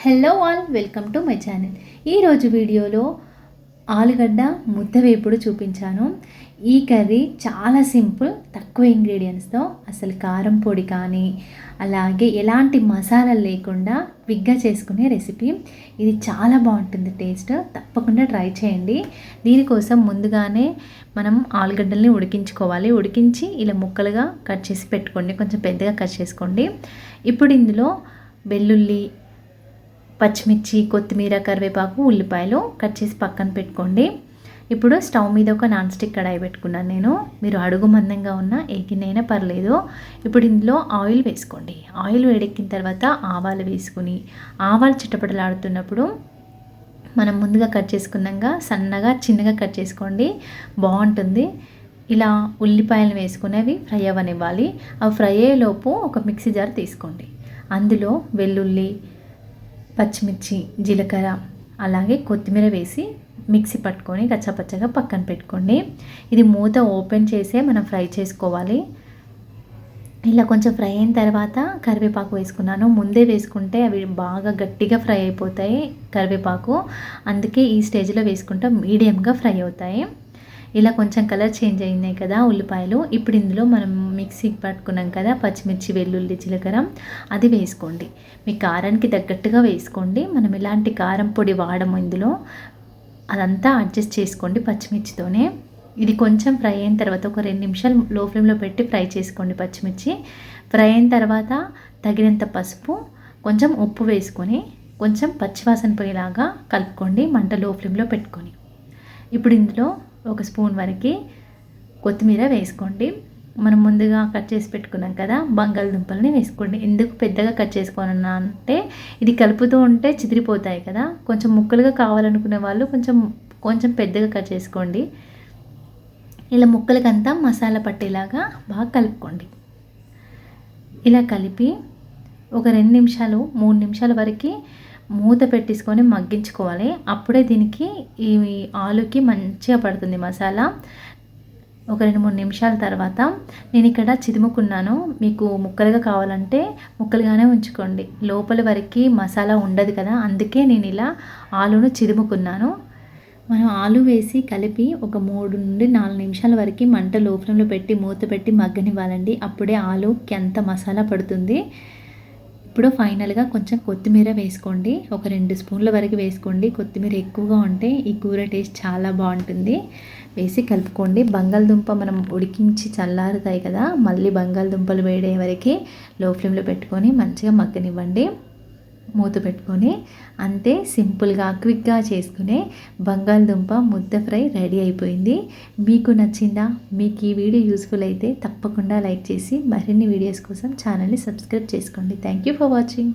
Hello all, welcome to my channel. ఈరోజు వీడియోలో ఆలుగడ్డ ముద్ద వేపుడు చూపించాను. ఈ కర్రీ చాలా సింపుల్, తక్కువ ఇంగ్రీడియంట్స్తో, అసలు కారం పొడి కానీ అలాగే ఎలాంటి మసాలాలు లేకుండా క్విక్గా చేసుకునే రెసిపీ. ఇది చాలా బాగుంటుంది టేస్ట్, తప్పకుండా ట్రై చేయండి. దీనికోసం ముందుగానే మనం ఆలుగడ్డల్ని ఉడికించుకోవాలి. ఉడికించి ఇలా ముక్కలుగా కట్ చేసి పెట్టుకోండి, కొంచెం పెద్దగా కట్ చేసుకోండి. ఇప్పుడు ఇందులో వెల్లుల్లి, పచ్చిమిర్చి, కొత్తిమీర, కరివేపాకు, ఉల్లిపాయలు కట్ చేసి పక్కన పెట్టుకోండి. ఇప్పుడు స్టవ్ మీద ఒక నాన్ స్టిక్ కడాయి పెట్టుకున్నాను నేను. మీరు అడుగు మందంగా ఉన్న ఏ గిన్నె పర్లేదు. ఇప్పుడు ఇందులో ఆయిల్ వేసుకోండి. ఆయిల్ వేడెక్కిన తర్వాత ఆవాలు వేసుకుని, ఆవాలు చిటపటలాడుతున్నప్పుడు మనం ముందుగా కట్ చేసుకున్నాక సన్నగా చిన్నగా కట్ చేసుకోండి, బాగుంటుంది. ఇలా ఉల్లిపాయలు వేసుకునేవి ఫ్రై అవ్వనివ్వాలి. అవి ఫ్రై అయ్యేలోపు ఒక మిక్సీ జార్ తీసుకోండి. అందులో వెల్లుల్లి, పచ్చిమిర్చి, జీలకర్ర అలాగే కొత్తిమీర వేసి మిక్సీ పట్టుకొని కచ్చాపచ్చగా పక్కన పెట్టుకోండి. ఇది మూత ఓపెన్ చేసే మనం ఫ్రై చేసుకోవాలి. ఇలా కొంచెం ఫ్రై అయిన తర్వాత కరివేపాకు వేసుకున్నాను. ముందే వేసుకుంటే అవి బాగా గట్టిగా ఫ్రై అయిపోతాయి కరివేపాకు, అందుకే ఈ స్టేజ్లో వేసుకుంటే మీడియంగా ఫ్రై అవుతాయి. ఇలా కొంచెం కలర్ చేంజ్ అయినాయి కదా ఉల్లిపాయలు. ఇప్పుడు ఇందులో మనం మిక్సీకి పట్టుకున్నాం కదా పచ్చిమిర్చి, వెల్లుల్లి, జీలకర్ర, అది వేసుకోండి. మీ కారానికి తగ్గట్టుగా వేసుకోండి. మనం ఎలాంటి కారం పొడి వాడము ఇందులో, అదంతా అడ్జస్ట్ చేసుకోండి పచ్చిమిర్చితోనే. ఇది కొంచెం ఫ్రై అయిన తర్వాత ఒక 2 నిమిషాలు లో ఫ్లేమ్లో పెట్టి ఫ్రై చేసుకోండి. పచ్చిమిర్చి ఫ్రై అయిన తర్వాత తగినంత పసుపు, కొంచెం ఉప్పు వేసుకొని కొంచెం పచ్చివాసన పోయేలాగా కలుపుకోండి, మంట లో ఫ్లేమ్లో పెట్టుకొని. ఇప్పుడు ఇందులో ఒక స్పూన్ వరకు కొత్తిమీర వేసుకోండి. మనం ముందుగా కట్ చేసి పెట్టుకున్నాం కదా బంగాళదుంపల్ని వేసుకోండి. ఎందుకు పెద్దగా కట్ చేసుకోవాలన్నా అంటే ఇది కలుపుతూ ఉంటే చిదిరిపోతాయి కదా, కొంచెం ముక్కలుగా కావాలనుకునే వాళ్ళు కొంచెం పెద్దగా కట్ చేసుకోండి. ఇలా ముక్కలకంతా మసాలా పట్టేలాగా బాగా కలుపుకోండి. ఇలా కలిపి ఒక 2 నిమిషాలు 3 నిమిషాల వరకు మూత పెట్టేసుకొని మగ్గించుకోవాలి. అప్పుడే దీనికి ఈ ఆలుకి మంచిగా పడుతుంది మసాలా. ఒక 2-3 నిమిషాల తర్వాత నేను ఇక్కడ చిదుముకున్నాను. మీకు ముక్కలుగా కావాలంటే ముక్కలుగానే ఉంచుకోండి, లోపల వరకు మసాలా ఉండదు కదా, అందుకే నేను ఇలా ఆలును చిదుముకున్నాను. మనం ఆలు వేసి కలిపి ఒక 3 నుండి 4 నిమిషాల వరకు మంట లో ఫ్లేమ్లో పెట్టి మూత పెట్టి మగ్గనివ్వాలండి. అప్పుడే ఆలుకి అంత మసాలా పడుతుంది. ఇప్పుడు ఫైనల్గా కొంచెం కొత్తిమీర వేసుకోండి. ఒక 2 స్పూన్ల వరకు వేసుకోండి. కొత్తిమీర ఎక్కువగా ఉంటే ఈ కూర టేస్ట్ చాలా బాగుంటుంది. వేసి కలుపుకోండి. బంగాళదుంప మనం ఉడికించి చల్లారుతాయి కదా, మళ్ళీ బంగాళదుంపలు వేడే వరకు లో ఫ్లేమ్లో పెట్టుకొని మంచిగా మగ్గనివ్వండి, మూత పెట్టుకొని. అంతే, సింపుల్గా క్విక్గా చేసుకునే బంగాళదుంప ముద్ద ఫ్రై రెడీ అయిపోయింది. మీకు నచ్చిందా? మీకు ఈ వీడియో యూస్ఫుల్ అయితే తప్పకుండా లైక్ చేసి మరిన్ని వీడియోస్ కోసం ఛానల్ని సబ్స్క్రైబ్ చేసుకోండి. Thank you for watching.